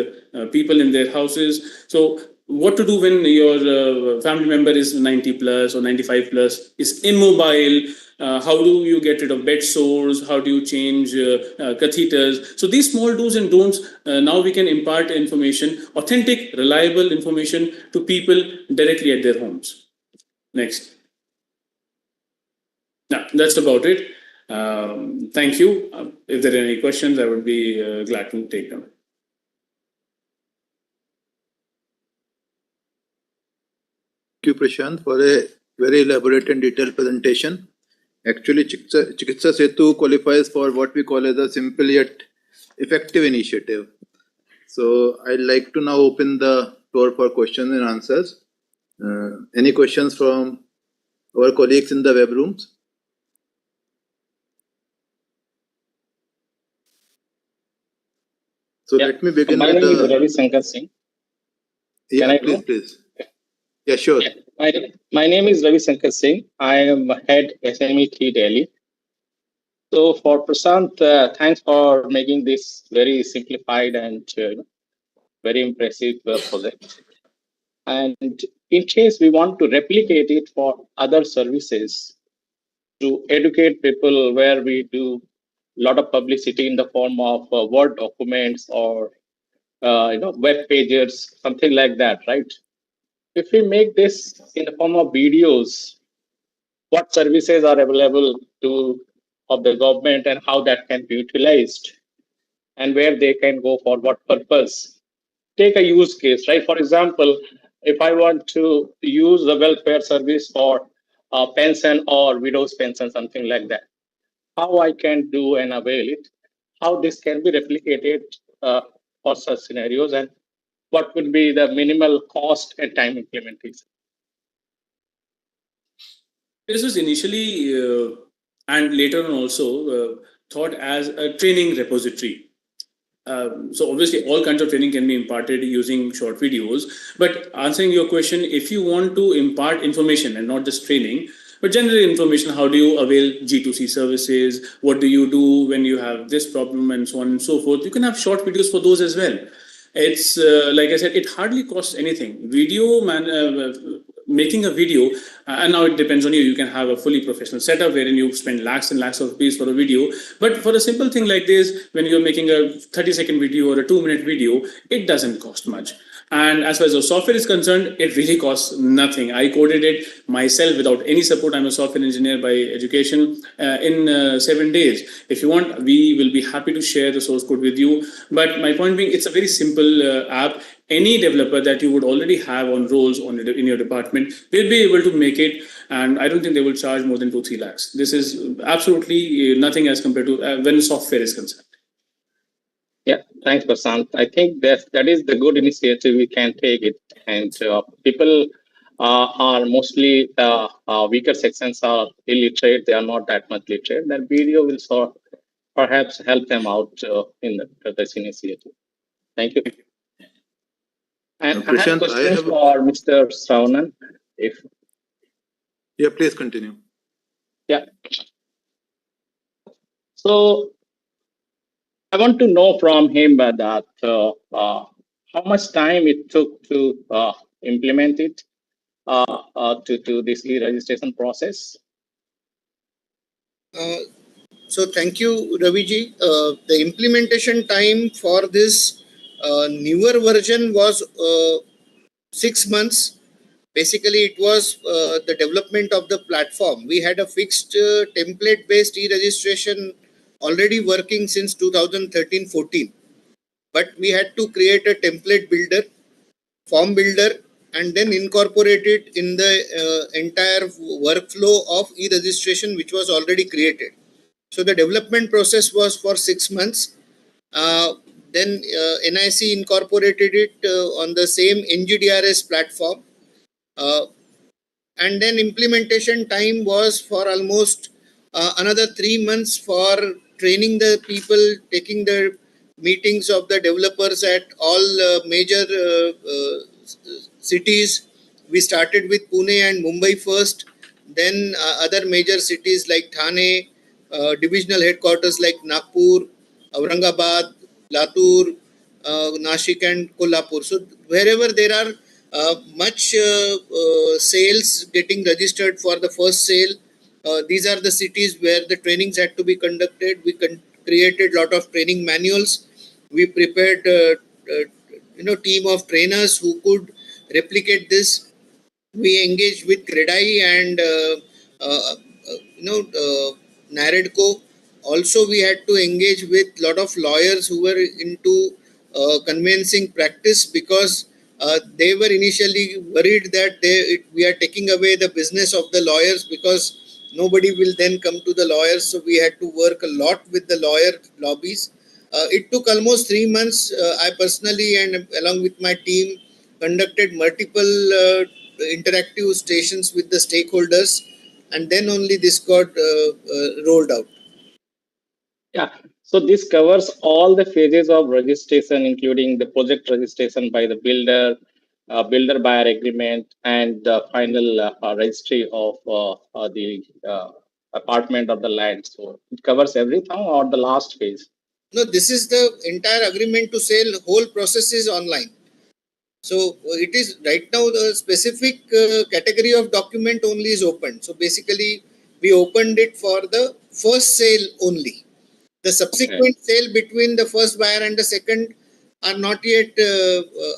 people in their houses. So what to do when your family member is 90 plus or 95 plus, is immobile. How do you get rid of bed sores? How do you change catheters? So these small do's and don'ts, now we can impart information, authentic, reliable information to people directly at their homes. Next. Now, that's about it. Thank you. If there are any questions, I would be glad to take them. Thank you, Prashant, for a very elaborate and detailed presentation. Actually, Chikitsa Setu qualifies for what we call as a simple yet effective initiative. So I'd like to now open the floor for questions and answers. Any questions from our colleagues in the web rooms? So let me begin My with name is Ravi Shankar Singh. Yeah, please. Yeah, sure. My name is Ravi Shankar Singh. I am head SME Delhi. So for Prashant, thanks for making this very simplified and very impressive project. And in case we want to replicate it for other services to educate people, where we do a lot of publicity in the form of Word documents or web pages, something like that, right? If we make this in the form of videos, what services are available of the government and how that can be utilized and where they can go for what purpose. Take a use case, right? For example, if I want to use the welfare service for pension or widow's pension, something like that, how I can do and avail it, how this can be replicated for such scenarios, and what would be the minimal cost and time implementation. This was initially and later on also thought as a training repository. So obviously all kinds of training can be imparted using short videos, but answering your question, if you want to impart information and not just training, but general information, how do you avail G2C services, what do you do when you have this problem and so on and so forth, you can have short videos for those as well. It's like I said, it hardly costs anything. Making a video, and now it depends on you. You can have a fully professional setup wherein you spend lakhs and lakhs of rupees for a video. But for a simple thing like this, when you're making a 30-second video or a 2-minute video, it doesn't cost much. And as far as the software is concerned, it really costs nothing. I coded it myself without any support. I'm a software engineer by education in 7 days. If you want, we will be happy to share the source code with you. But my point being, it's a very simple app. Any developer that you would already have on roles in your department will be able to make it. And I don't think they will charge more than 2-3 lakhs. This is absolutely nothing as compared to when software is concerned. Yeah, thanks, Prasant. I think that is the good initiative. We can take it, and people are mostly weaker sections are illiterate. They are not that much literate. That video will perhaps help them out in this initiative. Thank you. And I have questions for Mr. Sravanan. Yeah, please continue. Yeah. So I want to know from him that how much time it took to implement it to this e-registration process. So thank you, Raviji. The implementation time for this newer version was 6 months. Basically, it was the development of the platform. We had a fixed template-based e-registration already working since 2013-14. But we had to create a template builder, form builder, and then incorporate it in the entire workflow of e-registration, which was already created. So the development process was for 6 months. Then NIC incorporated it on the same NGDRS platform. And then implementation time was for almost another 3 months for training the people, taking the meetings of the developers at all major cities. We started with Pune and Mumbai first, then other major cities like Thane, divisional headquarters like Nagpur, Aurangabad, Latur, Nashik and Kolhapur. So wherever there are much sales getting registered for the first sale, these are the cities where the trainings had to be conducted. We created a lot of training manuals. We prepared team of trainers who could replicate this. We engaged with CREDAI and NAREDCO. Also, we had to engage with a lot of lawyers who were into conveyancing practice, because they were initially worried that we are taking away the business of the lawyers, because nobody will then come to the lawyers. So we had to work a lot with the lawyer lobbies. It took almost 3 months. I personally and along with my team conducted multiple interactive stations with the stakeholders, and then only this got rolled out. Yeah, so this covers all the phases of registration, including the project registration by the builder, builder-buyer agreement, and the final registry of the apartment or the land. So it covers everything, or the last phase? No, this is the entire agreement to sale. Whole process is online. So it is right now the specific category of document only is opened. So basically, we opened it for the first sale only. The subsequent sale between the first buyer and the second are not yet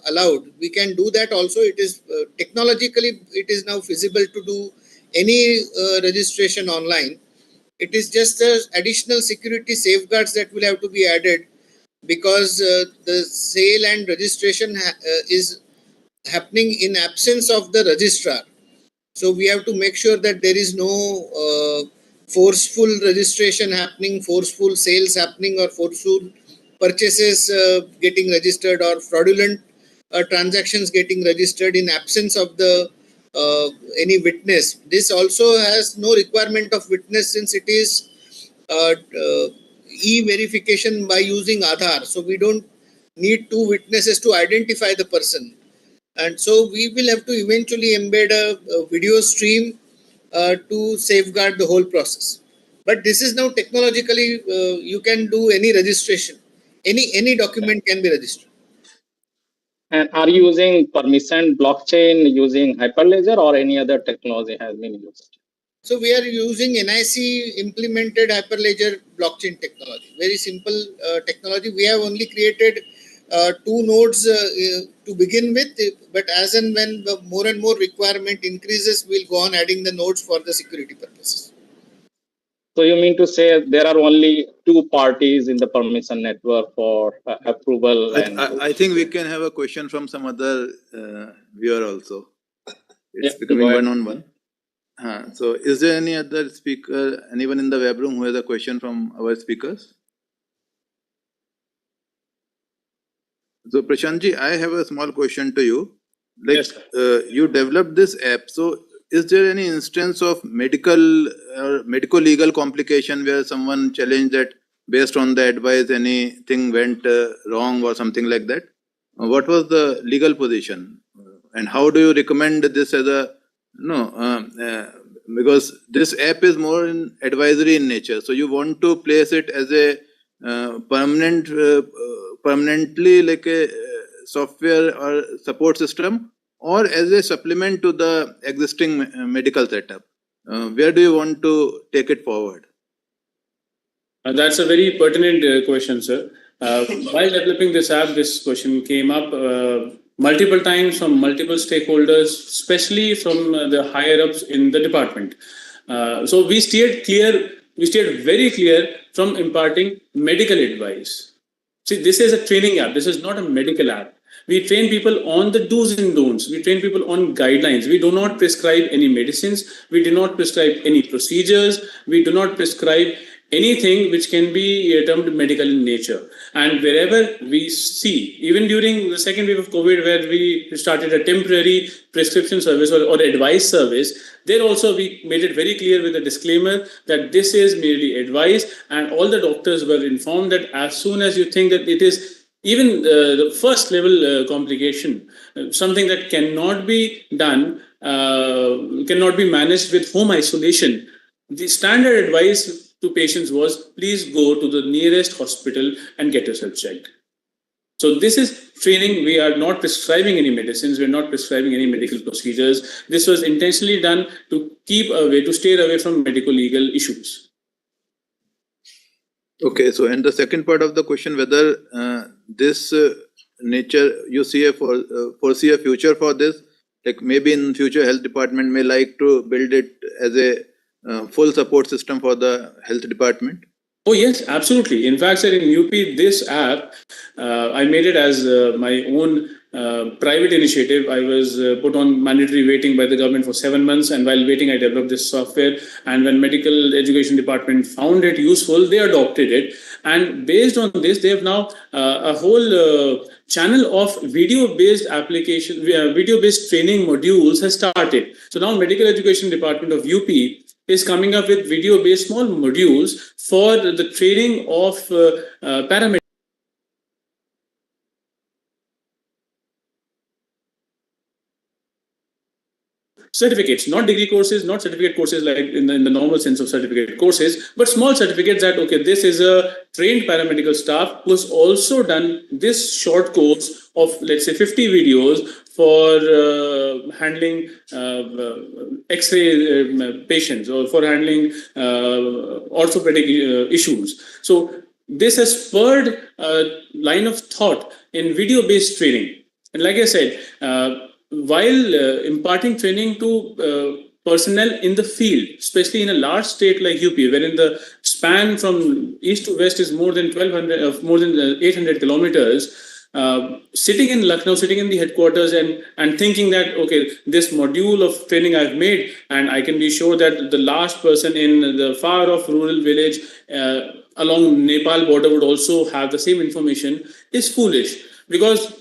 allowed. We can do that also. It is technologically, it is now feasible to do any registration online. It is just the additional security safeguards that will have to be added, because the sale and registration is happening in absence of the registrar. So we have to make sure that there is no forceful registration happening, forceful sales happening, or forceful purchases getting registered, or fraudulent transactions getting registered in absence of the any witness. This also has no requirement of witness, since it is e-verification by using Aadhaar. So we don't need two witnesses to identify the person. And so we will have to eventually embed a video stream to safeguard the whole process. But this is now technologically, you can do any registration. Any document can be registered. And are you using permission blockchain, using Hyperledger, or any other technology has been used? So we are using NIC implemented Hyperledger blockchain technology. Very simple technology. We have only created 2 nodes to begin with, but as and when the more and more requirement increases, we'll go on adding the nodes for the security purposes. So you mean to say there are only 2 parties in the permission network for approval? I think we can have a question from some other viewer also. It's Yeah, becoming one-on-one. So is there any other speaker, anyone in the web room who has a question from our speakers? So Prashantji, I have a small question to you. Like, Yes, you developed this app. So is there any instance of medical or medico-legal complication where someone challenged that based on the advice anything went wrong or something like that? What was the legal position? And how do you recommend this as a, because this app is more in advisory in nature. So you want to place it as a permanently like a software or support system, or as a supplement to the existing medical setup? Where do you want to take it forward? That's a very pertinent question, sir. While developing this app, this question came up multiple times from multiple stakeholders, especially from the higher ups in the department. So we steered very clear from imparting medical advice. See, this is a training app. This is not a medical app. We train people on the do's and don'ts. We train people on guidelines. We do not prescribe any medicines. We do not prescribe any procedures. We do not prescribe anything which can be termed medical in nature. And wherever we see, even during the second wave of COVID, where we started a temporary prescription service or advice service, there also we made it very clear with a disclaimer that this is merely advice, and all the doctors were informed that as soon as you think that it is even the first level complication, something that cannot be done, cannot be managed with home isolation, the standard advice to patients was, please go to the nearest hospital and get yourself checked. So this is training. We are not prescribing any medicines. We're not prescribing any medical procedures. This was intentionally done to stay away from medical legal issues. Okay, so and the second part of the question, whether this nature you see foresee a future for this, like maybe in future health department may like to build it as a full support system for the health department? Oh yes, absolutely. In fact, sir, in UP, this app, I made it as my own private initiative. I was put on mandatory waiting by the government for 7 months, and while waiting, I developed this software. And when medical education department found it useful, they adopted it. And based on this, they have now a whole channel of video-based application, video-based training modules has started. So now medical education department of UP is coming up with video-based small modules for the training of paramedics. Certificates, not degree courses, not certificate courses like in the normal sense of certificate courses, but small certificates that, okay, this is a trained paramedical staff who has also done this short course of, let's say, 50 videos for handling X-ray patients or for handling orthopedic issues. So this has spurred a line of thought in video-based training. And like I said, while imparting training to personnel in the field, especially in a large state like UP, wherein the span from east to west is more than 800 kilometers, sitting in Lucknow, sitting in the headquarters and thinking that, okay, this module of training I've made, and I can be sure that the last person in the far off rural village along Nepal border would also have the same information, is foolish. Because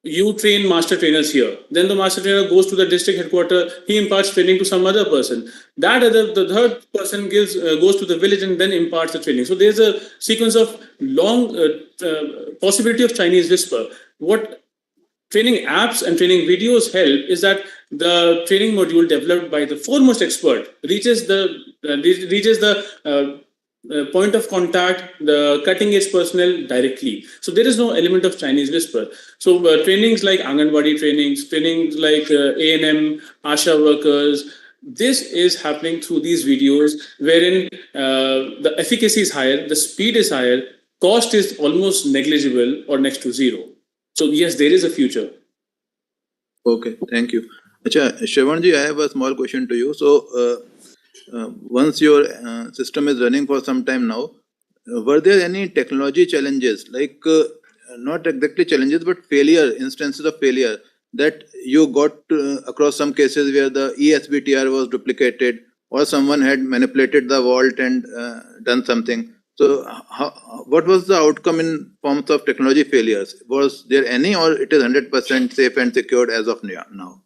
you train master trainers here, then the master trainer goes to the district headquarters, he imparts training to some other person. The third person goes to the village and then imparts the training. So there's a sequence of long possibility of Chinese whisper. What training apps and training videos help is that the training module developed by the foremost expert reaches the point of contact, the cutting edge personnel directly. So there is no element of Chinese whisper. So trainings like Anganwadi trainings like A&M, ASHA workers, this is happening through these videos wherein the efficacy is higher, the speed is higher, cost is almost negligible or next to zero. So yes, there is a future. Okay, thank you. Acha, Shravanji, I have a small question to you. So, once your system is running for some time now, were there any technology challenges, like not exactly challenges, but instances of failure that you got across some cases where the ESBTR was duplicated or someone had manipulated the vault and done something? So, what was the outcome in forms of technology failures? Was there any, or it is 100% safe and secured as of now?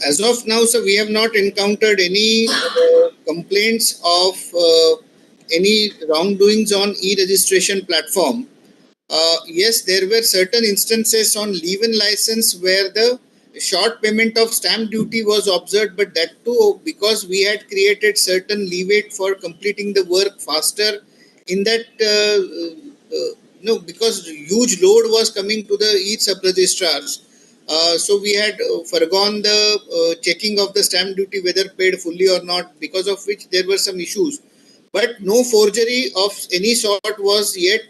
As of now, sir, we have not encountered any complaints of any wrongdoings on e-registration platform. Yes, there were certain instances on leave-in license where the short payment of stamp duty was observed, but that too because we had created certain leeway for completing the work faster. In that, because huge load was coming to the each sub-registrars. So we had forgone the checking of the stamp duty whether paid fully or not, because of which there were some issues. But no forgery of any sort was yet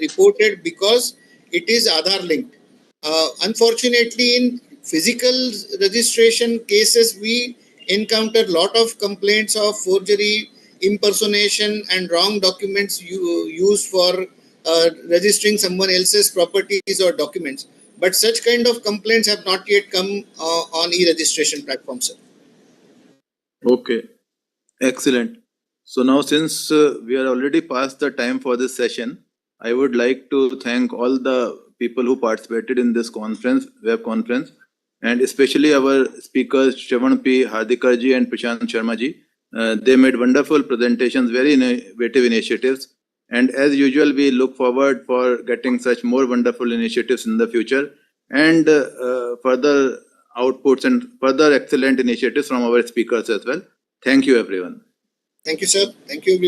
reported because it is Aadhaar linked. Unfortunately, in physical registration cases, we encountered a lot of complaints of forgery, impersonation, and wrong documents used for registering someone else's properties or documents. But such kind of complaints have not yet come on e-registration platforms, sir. Okay, excellent. So now, since we are already past the time for this session, I would like to thank all the people who participated in this web conference, and especially our speakers, Shravan P. Hardikarji and Prashant Sharmaji. They made wonderful presentations, very innovative initiatives. And as usual, we look forward for getting such more wonderful initiatives in the future, and further outputs and further excellent initiatives from our speakers as well. Thank you, everyone. Thank you, sir. Thank you, everybody.